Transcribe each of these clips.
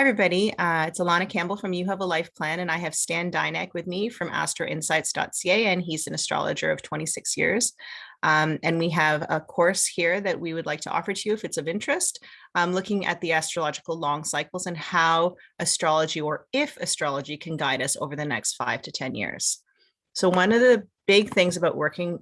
Hi, everybody. It's Alahnnaa Campbell from You Have a Life Plan, and I have Stan Dynek with me from astroinsights.ca, and he's an astrologer of 26 years. And we have a course here that we would like to offer to you if it's of interest, looking at the astrological long cycles and how astrology, or if astrology, can guide us over the next 5 to 10 years. So one of the big things about working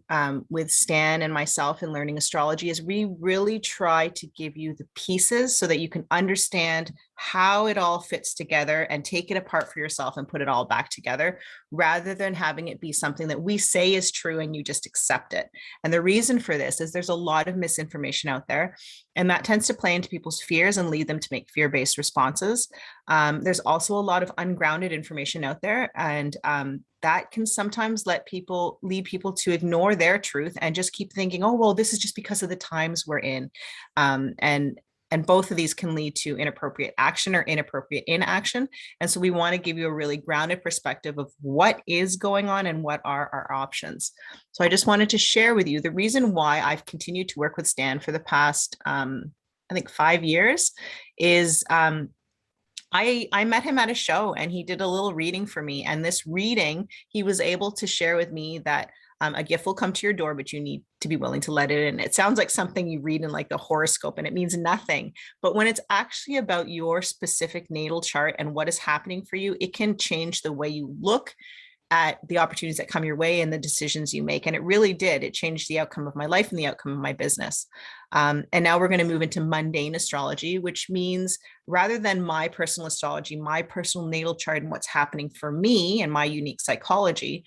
with Stan and myself and learning astrology is we really try to give you the pieces so that you can understand how it all fits together and take it apart for yourself and put it all back together, rather than having it be something that we say is true and you just accept it. And the reason for this is there's a lot of misinformation out there, and that tends to play into people's fears and lead them to make fear-based responses. There's also a lot of ungrounded information out there, and that can sometimes lead people to ignore their truth and just keep thinking, oh, well, this is just because of the times we're in. And both of these can lead to inappropriate action or inappropriate inaction. And so we want to give you a really grounded perspective of what is going on and what are our options. So I just wanted to share with you the reason why I've continued to work with Stan for the past, I think, 5 years is I met him at a show and he did a little reading for me. And this reading, he was able to share with me that a gift will come to your door, but you need to be willing to let it in. It sounds like something you read in like the horoscope and it means nothing. But when it's actually about your specific natal chart and what is happening for you, it can change the way you look at the opportunities that come your way and the decisions you make. And it really did. It changed the outcome of my life and the outcome of my business. And now we're going to move into mundane astrology, which means rather than my personal astrology, my personal natal chart and what's happening for me and my unique psychology,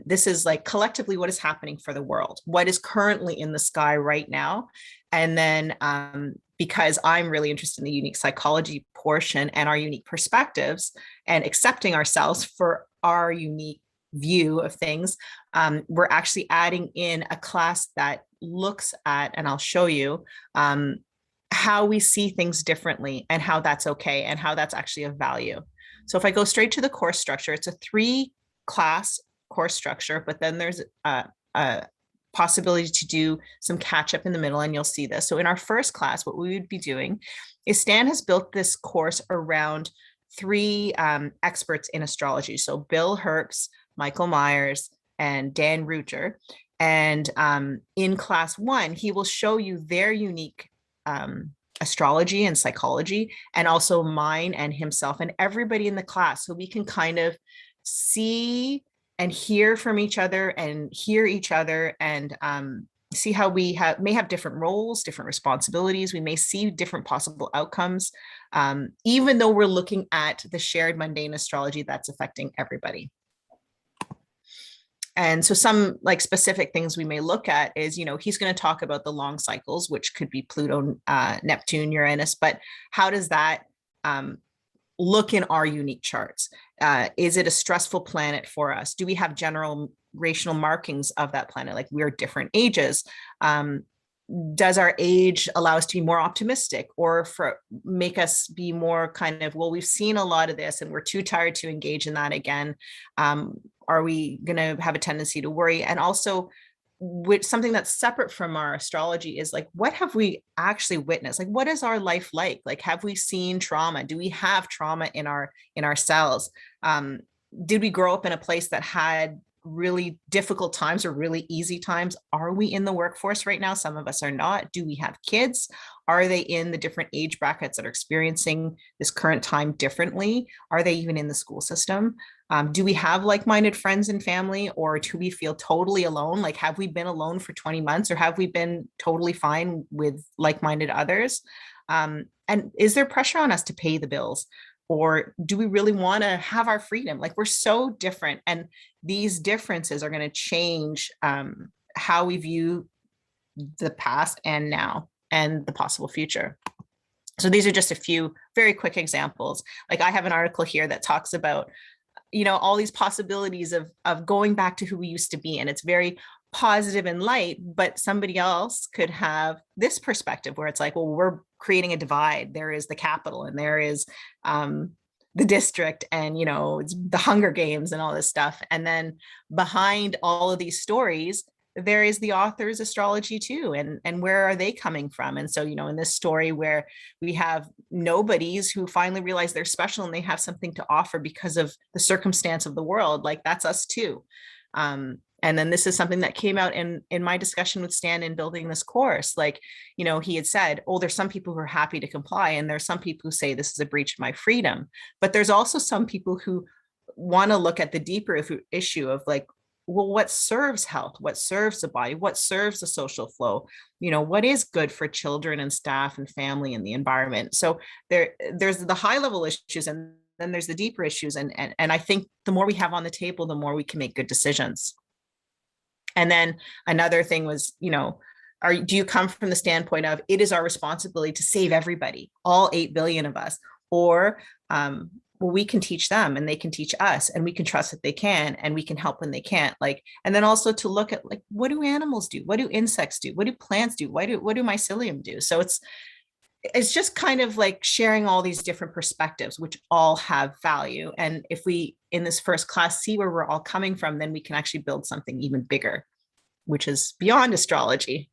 this is like collectively what is happening for the world, what is currently in the sky right now. And then because I'm really interested in the unique psychology portion and our unique perspectives and accepting ourselves for our unique view of things, we're actually adding in a class that looks at, and I'll show you, how we see things differently and how that's okay and how that's actually of value. So if I go straight to the course structure, it's a 3-class course structure, but then there's a possibility to do some catch up in the middle, and you'll see this. So in our first class, what we would be doing is Stan has built this course around 3 experts in astrology. So Bill Herbst, Michael Myers, and Dan Ruger. And in class 1, he will show you their unique astrology and psychology, and also mine and himself and everybody in the class. So we can kind of see and hear from each other and hear each other and see how we may have different roles, different responsibilities. We may see different possible outcomes, even though we're looking at the shared mundane astrology that's affecting everybody. And so some like specific things we may look at is, he's going to talk about the long cycles, which could be Pluto, Neptune, Uranus, but how does that look in our unique charts? Is it a stressful planet for us? Do we have generational markings of that planet? Like, we're different ages. Does our age allow us to be more optimistic, or make us be more kind of, well, we've seen a lot of this and we're too tired to engage in that again? Are we going to have a tendency to worry? And also, something that's separate from our astrology is like, what have we actually witnessed? Like, what is our life like? Like, have we seen trauma? Do we have trauma in our cells? Did we grow up in a place that had really difficult times or really easy times? Are we in the workforce right now? Some of us are not. Do we have kids? Are they in the different age brackets that are experiencing this current time differently? Are they even in the school system? Do we have like-minded friends and family, or do we feel totally alone? Like, have we been alone for 20 months, or have we been totally fine with like-minded others? And is there pressure on us to pay the bills? Or do we really want to have our freedom? Like, we're so different, and these differences are going to change how we view the past and now and the possible future. So these are just a few very quick examples. Like, I have an article here that talks about, all these possibilities of going back to who we used to be. And it's very positive and light, but somebody else could have this perspective where it's like, well, we're creating a divide. There is the capital, and there is the district, and it's the Hunger Games and all this stuff. And then behind all of these stories, there is the author's astrology too, and where are they coming from? And so, in this story where we have nobodies who finally realize they're special and they have something to offer because of the circumstance of the world, like that's us too. And then this is something that came out in my discussion with Stan in building this course. Like, he had said, oh, there's some people who are happy to comply, and there's some people who say this is a breach of my freedom. But there's also some people who want to look at the deeper issue of like, well, what serves health? What serves the body? What serves the social flow? What is good for children and staff and family and the environment? So there's the high level issues, and then there's the deeper issues. And I think the more we have on the table, the more we can make good decisions. And then another thing was, do you come from the standpoint of it is our responsibility to save everybody, all 8 billion of us, or well, we can teach them and they can teach us, and we can trust that they can, and we can help when they can't. Like, and then also to look at like, what do animals do? What do insects do? What do plants do? What do mycelium do? So it's just kind of like sharing all these different perspectives, which all have value. And if we, in this first class, see where we're all coming from, then we can actually build something even bigger, which is beyond astrology.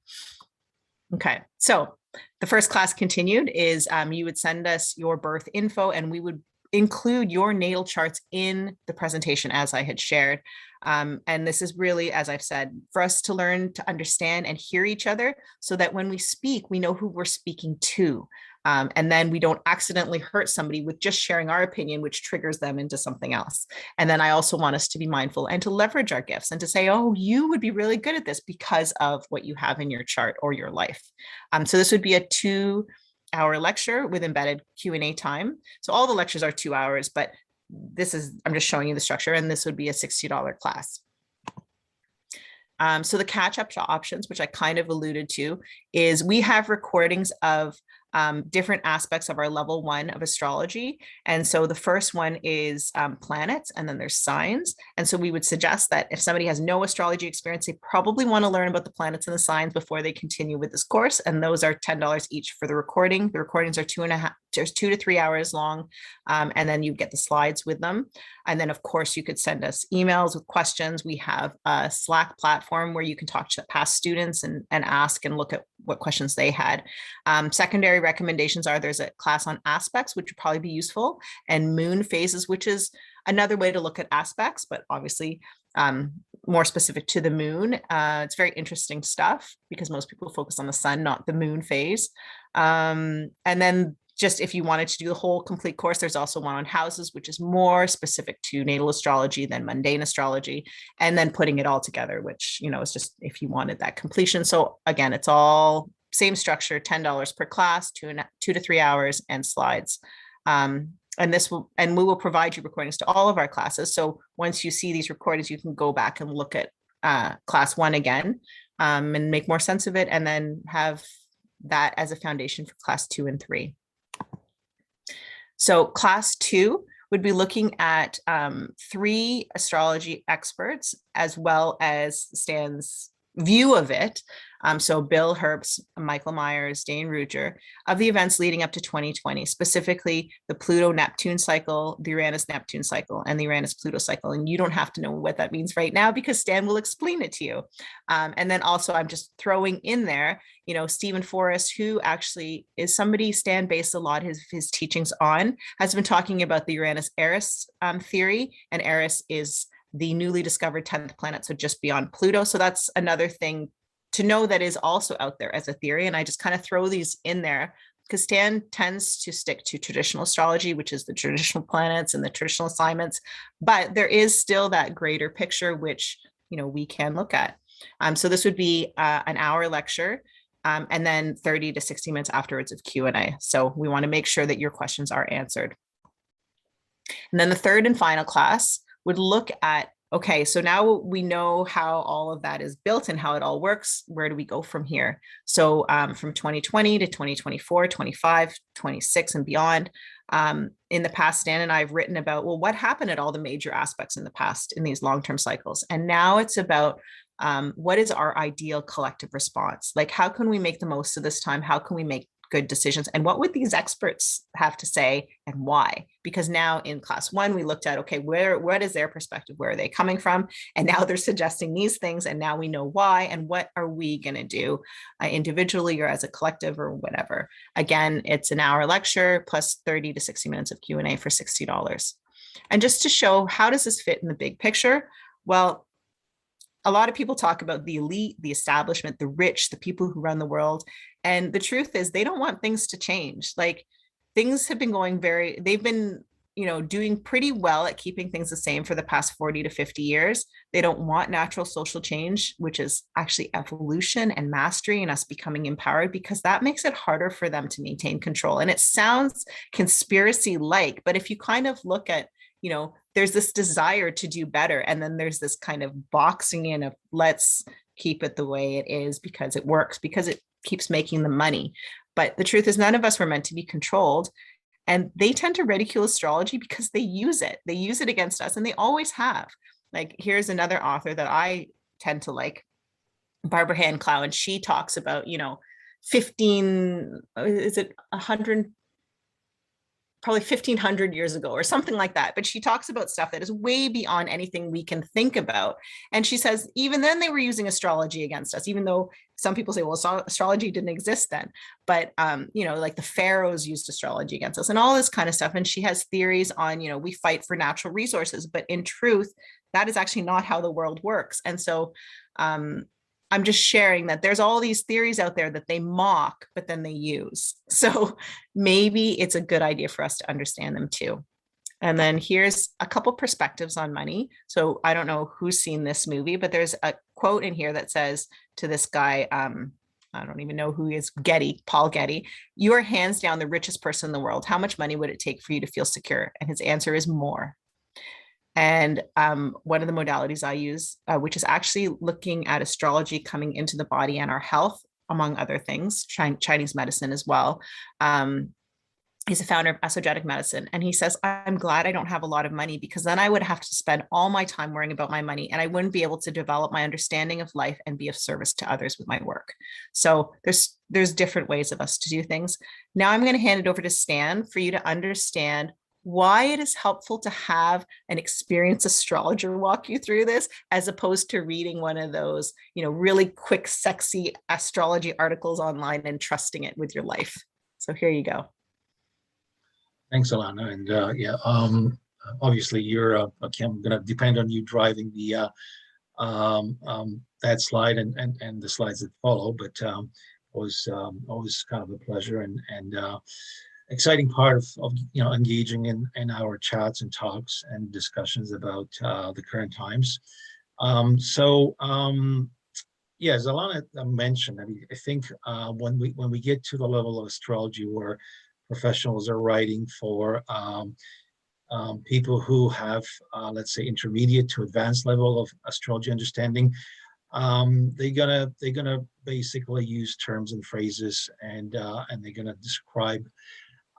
Okay, so the first class continued is you would send us your birth info, and we would include your natal charts in the presentation as I had shared. And this is really, as I've said, for us to learn to understand and hear each other so that when we speak, we know who we're speaking to. And then we don't accidentally hurt somebody with just sharing our opinion, which triggers them into something else. And then I also want us to be mindful and to leverage our gifts and to say, oh, you would be really good at this because of what you have in your chart or your life. So this would be a 2-hour lecture with embedded Q&A time. So all the lectures are 2 hours, but I'm just showing you the structure, and this would be a $60 class. So the catch-up options, which I kind of alluded to, is we have recordings of different aspects of our level 1 of astrology. And so the first one is planets, and then there's signs. And so we would suggest that if somebody has no astrology experience, they probably want to learn about the planets and the signs before they continue with this course. And those are $10 each for the recording. The recordings are 2 to 3 hours long. And then you get the slides with them. And then, of course, you could send us emails with questions. We have a Slack platform where you can talk to past students and ask and look at what questions they had. Secondary recommendations are there's a class on aspects, which would probably be useful, and moon phases, which is another way to look at aspects, but obviously more specific to the moon. It's very interesting stuff because most people focus on the sun, not the moon phase. And then just if you wanted to do the whole complete course, there's also one on houses, which is more specific to natal astrology than mundane astrology, and then putting it all together, which, is just if you wanted that completion. So again, it's all same structure, $10 per class, 2 to 3 hours, and slides. And we will provide you recordings to all of our classes. So once you see these recordings, you can go back and look at class 1 again and make more sense of it, and then have that as a foundation for class 2 and 3. So class 2 would be looking at 3 astrology experts, as well as Stan's view of it. So Bill Herbst, Michael Myers, Dane Ruger, of the events leading up to 2020, specifically the Pluto-Neptune cycle, the Uranus-Neptune cycle, and the Uranus-Pluto cycle. And you don't have to know what that means right now because Stan will explain it to you. And then also I'm just throwing in there, Stephen Forrest, who actually is somebody Stan based a lot of his teachings on, has been talking about the Uranus-Eris theory, and Eris is the newly discovered 10th planet, so just beyond Pluto. So that's another thing to know that is also out there as a theory. And I just kind of throw these in there because Stan tends to stick to traditional astrology, which is the traditional planets and the traditional assignments, but there is still that greater picture, which, we can look at. So this would be an hour lecture, and then 30 to 60 minutes afterwards of Q&A. So we want to make sure that your questions are answered. And then the third and final class would look at, okay, so now we know how all of that is built and how it all works. Where do we go from here? So from 2020 to 2024, 25, 26 and beyond. In the past, Stan and I have written about, well, what happened at all the major aspects in the past in these long-term cycles? And now it's about what is our ideal collective response? Like, how can we make the most of this time? How can we make good decisions, and what would these experts have to say and why? Because now in class 1 we looked at, okay, what is their perspective, where are they coming from, and now they're suggesting these things, and now we know why, and what are we going to do individually or as a collective or whatever. Again, it's an hour lecture plus 30 to 60 minutes of Q&A for $60. And just to show how does this fit in the big picture, well, a lot of people talk about the elite, the establishment, the rich, the people who run the world. And the truth is they don't want things to change. Like, things have been they've been, doing pretty well at keeping things the same for the past 40 to 50 years. They don't want natural social change, which is actually evolution and mastery and us becoming empowered, because that makes it harder for them to maintain control. And it sounds conspiracy-like, but if you kind of look at, there's this desire to do better, and then there's this kind of boxing in of let's keep it the way it is because it works, because it keeps making the money. But the truth is none of us were meant to be controlled, and they tend to ridicule astrology because they use it against us, and they always have. Like, here's another author that I tend to like, Barbara Hand Clow, and she talks about 1,500 years ago or something like that. But she talks about stuff that is way beyond anything we can think about. And she says, even then they were using astrology against us, even though some people say, well, astrology didn't exist then. But, like the pharaohs used astrology against us and all this kind of stuff. And she has theories on, we fight for natural resources, but in truth, that is actually not how the world works. And so, I'm just sharing that there's all these theories out there that they mock, but then they use. So maybe it's a good idea for us to understand them too. And then here's a couple perspectives on money. So I don't know who's seen this movie, but there's a quote in here that says to this guy, I don't even know who he is, Paul Getty, "You are hands down the richest person in the world. How much money would it take for you to feel secure?" And his answer is more. And one of the modalities I use, which is actually looking at astrology coming into the body and our health, among other things, Chinese medicine as well. He's a founder of esoteric medicine. And he says, I'm glad I don't have a lot of money, because then I would have to spend all my time worrying about my money, and I wouldn't be able to develop my understanding of life and be of service to others with my work. So there's different ways of us to do things. Now I'm going to hand it over to Stan for you to understand why it is helpful to have an experienced astrologer walk you through this, as opposed to reading one of those, really quick, sexy astrology articles online and trusting it with your life. So here you go. Thanks, Alahnnaa. And obviously you're, I'm going to depend on you driving the that slide and the slides that follow, but always kind of a pleasure and exciting part of engaging in our chats and talks and discussions about the current times. Yeah, as Alahnnaa mentioned, I think when we get to the level of astrology where professionals are writing for people who have, let's say, intermediate to advanced level of astrology understanding, they're gonna basically use terms and phrases, and they're gonna describe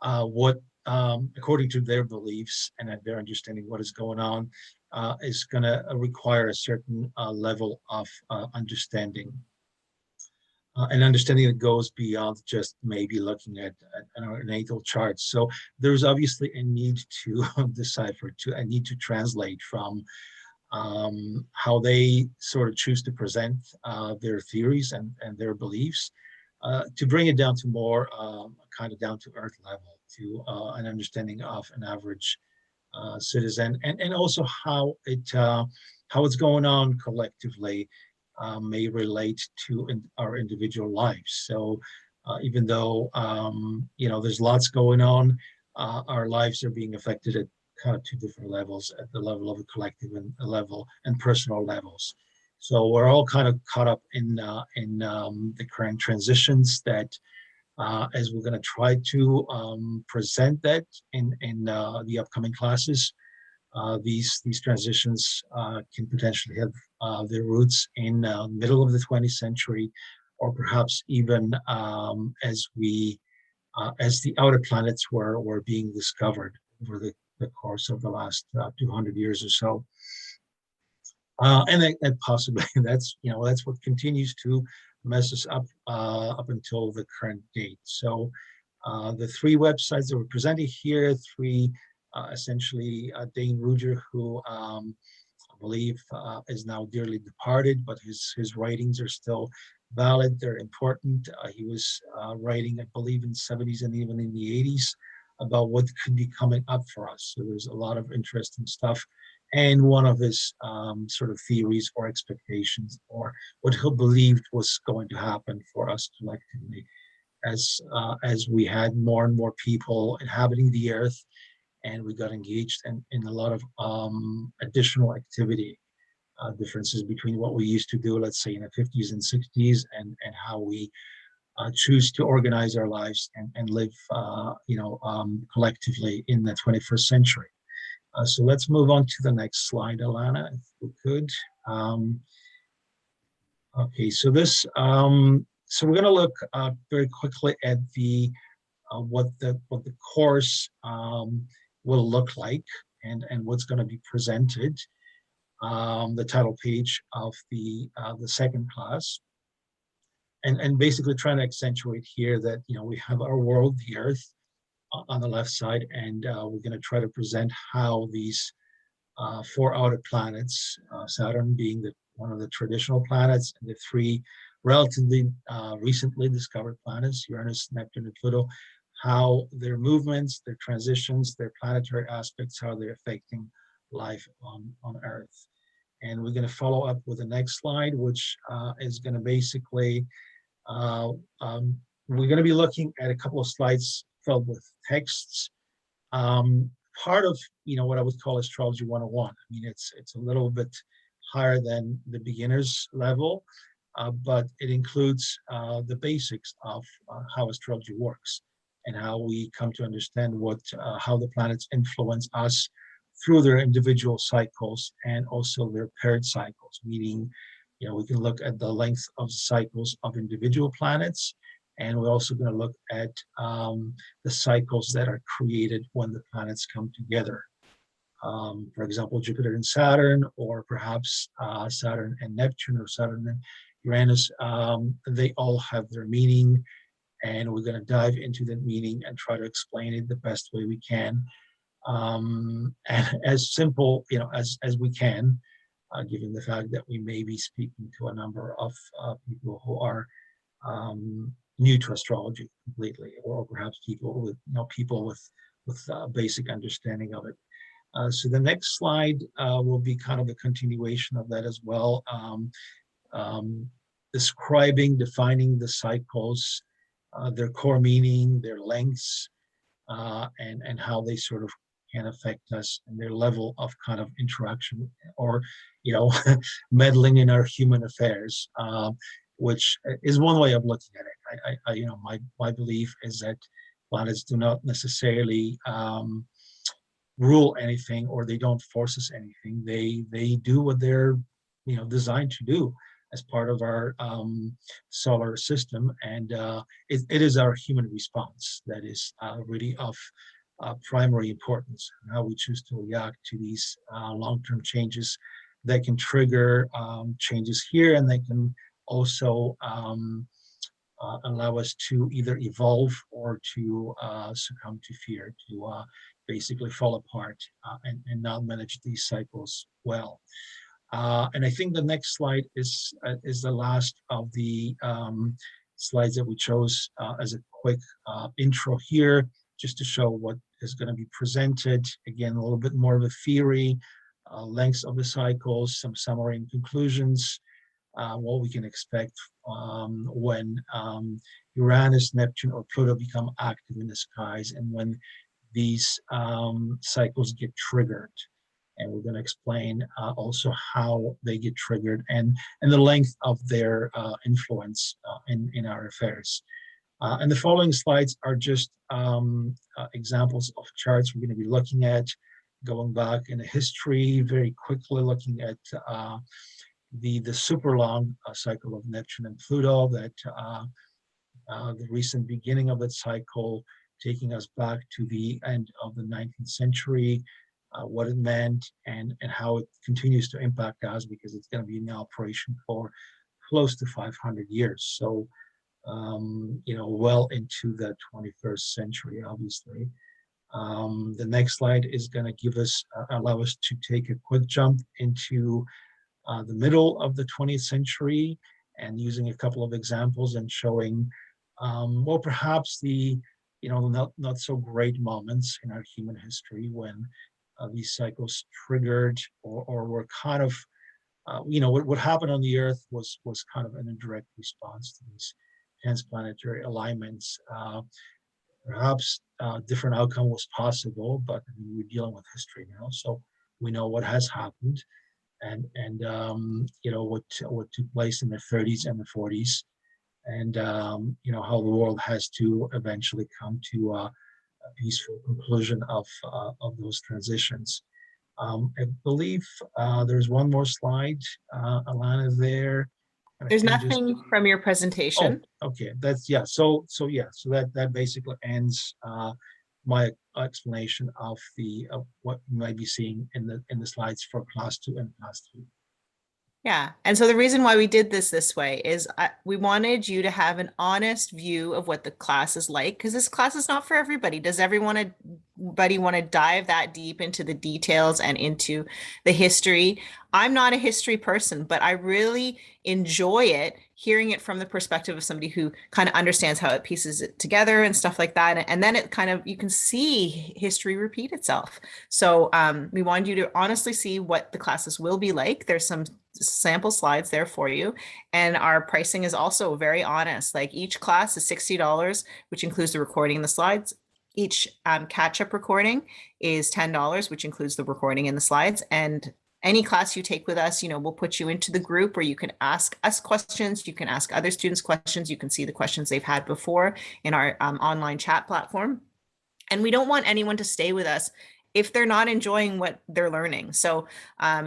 what, according to their beliefs and their understanding what is going on, is going to require a certain level of understanding. An understanding that goes beyond just maybe looking at an natal chart. So there's obviously a need to decipher, a need to translate from how they sort of choose to present their theories and their beliefs, to bring it down to more kind of down to earth level, to an understanding of an average citizen, and also how it's going on collectively may relate to our individual lives. So even though there's lots going on, our lives are being affected at kind of two different levels, at the level of a collective and personal levels. So we're all kind of caught up in the current transitions that, as we're going to try to present that in the upcoming classes, these transitions can potentially have their roots in the middle of the 20th century, or perhaps even as the outer planets were being discovered over the course of the last 200 years or so. And possibly that's what continues to messes up up until the current date. So the three websites that were presented here, three essentially Dane Ruger, who I believe is now dearly departed, but his writings are still valid. They're important. He was writing, I believe, in the 70s and even in the 80s about what could be coming up for us. So there's a lot of interesting stuff. And one of his sort of theories or expectations, or what he believed was going to happen for us collectively, as we had more and more people inhabiting the earth, and we got engaged in a lot of additional activity, differences between what we used to do, let's say in the 50s and 60s, and how we choose to organize our lives and live, collectively in the 21st century. So let's move on to the next slide, Alahnnaa, if we could. Okay, so this, so we're going to look very quickly at the what the course will look like, and what's going to be presented. The title page of the second class, and basically trying to accentuate here that we have our world, the Earth, on the left side, and we're going to try to present how these four outer planets, Saturn being one of the traditional planets, and the three relatively recently discovered planets, Uranus, Neptune, and Pluto, how their movements, their transitions, their planetary aspects, how they're affecting life on Earth. And we're going to follow up with the next slide, which is going to basically, we're going to be looking at a couple of slides filled with texts. Part of what I would call Astrology 101. I mean, it's a little bit higher than the beginner's level, but it includes the basics of how astrology works and how we come to understand how the planets influence us through their individual cycles and also their paired cycles, meaning we can look at the length of cycles of individual planets, and we're also going to look at the cycles that are created when the planets come together. For example, Jupiter and Saturn, or perhaps Saturn and Neptune, or Saturn and Uranus, they all have their meaning, and we're going to dive into that meaning and try to explain it the best way we can, and as simple as we can, given the fact that we may be speaking to a number of people who are new to astrology completely, or perhaps people with basic understanding of it. So the next slide will be kind of a continuation of that as well, defining the cycles, their core meaning, their lengths, and how they sort of can affect us and their level of kind of interaction or meddling in our human affairs, which is one way of looking at it. My belief is that planets do not necessarily rule anything, or they don't force us anything. They do what they're designed to do as part of our solar system, and it is our human response that is really of primary importance, how we choose to react to these long-term changes that can trigger changes here, and they can also allow us to either evolve or to succumb to fear, to basically fall apart and not manage these cycles well. And I think the next slide is the last of the slides that we chose as a quick intro here, just to show what is going to be presented. Again, a little bit more of a theory, lengths of the cycles, some summary and conclusions, what we can expect when Uranus, Neptune, or Pluto become active in the skies, and when these cycles get triggered. And we're going to explain also how they get triggered and the length of their influence in our affairs. And the following slides are just examples of charts we're going to be looking at, going back in the history, very quickly looking at the super long cycle of Neptune and Pluto, that the recent beginning of that cycle, taking us back to the end of the 19th century, what it meant, and how it continues to impact us, because it's going to be in operation for close to 500 years. So, well into the 21st century, obviously. The next slide is going to allow us to take a quick jump into the middle of the 20th century, and using a couple of examples and showing, perhaps the, not so great moments in our human history when these cycles triggered or were kind of, what happened on the Earth was kind of an indirect response to these transplanetary alignments. Perhaps a different outcome was possible, but I mean, we're dealing with history now, so we know what has happened, and what took place in the 30s and the 40s, and how the world has to eventually come to a peaceful conclusion of those transitions. I believe there's one more slide. Alahnnaa is there. And I There's think just, nothing from your oh, presentation. okay. That's, yeah. So that basically ends my explanation of what you might be seeing in the slides for class 2 and class 3. Yeah. And so the reason why we did this way is we wanted you to have an honest view of what the class is like, because this class is not for everybody. Does everybody want to dive that deep into the details and into the history? I'm not a history person, but I really enjoy it, hearing it from the perspective of somebody who kind of understands how it pieces it together and stuff like that. And then it kind of, you can see history repeat itself. So we wanted you to honestly see what the classes will be like. There's some sample slides there for you. And our pricing is also very honest. Like each class is $60, which includes the recording and the slides. Each catch-up recording is $10, which includes the recording and the slides. And any class you take with us, we'll put you into the group where you can ask us questions. You can ask other students questions. You can see the questions they've had before in our online chat platform. And we don't want anyone to stay with us if they're not enjoying what they're learning. So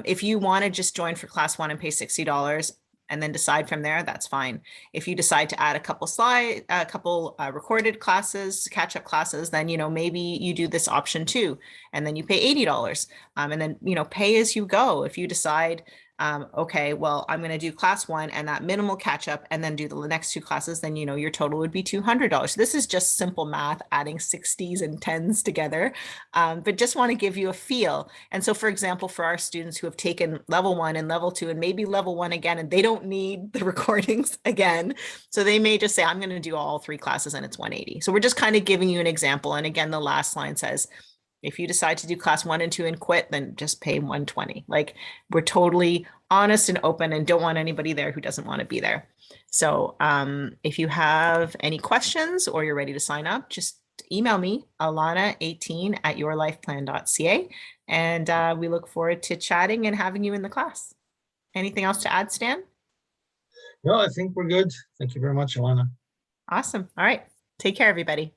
if you want to just join for class 1 and pay $60 and then decide from there, that's fine. If you decide to add a couple recorded classes, catch-up classes, then, maybe you do this option too, and then you pay $80. And then, pay as you go. If you decide, okay, well, I'm going to do class 1 and that minimal catch up and then do the next 2 classes, then, your total would be $200. This is just simple math, adding 60s and 10s together, but just want to give you a feel. And so, for example, for our students who have taken level 1 and level 2 and maybe level 1 again, and they don't need the recordings again, so they may just say, I'm going to do all 3 classes and it's $180. So we're just kind of giving you an example. And again, the last line says, if you decide to do class 1 and 2 and quit, then just pay $120. Like, we're totally honest and open and don't want anybody there who doesn't want to be there. So if you have any questions or you're ready to sign up, just email me, alahnnaa18@yourlifeplan.ca. And we look forward to chatting and having you in the class. Anything else to add, Stan? No, I think we're good. Thank you very much, Alahnnaa. Awesome. All right. Take care, everybody.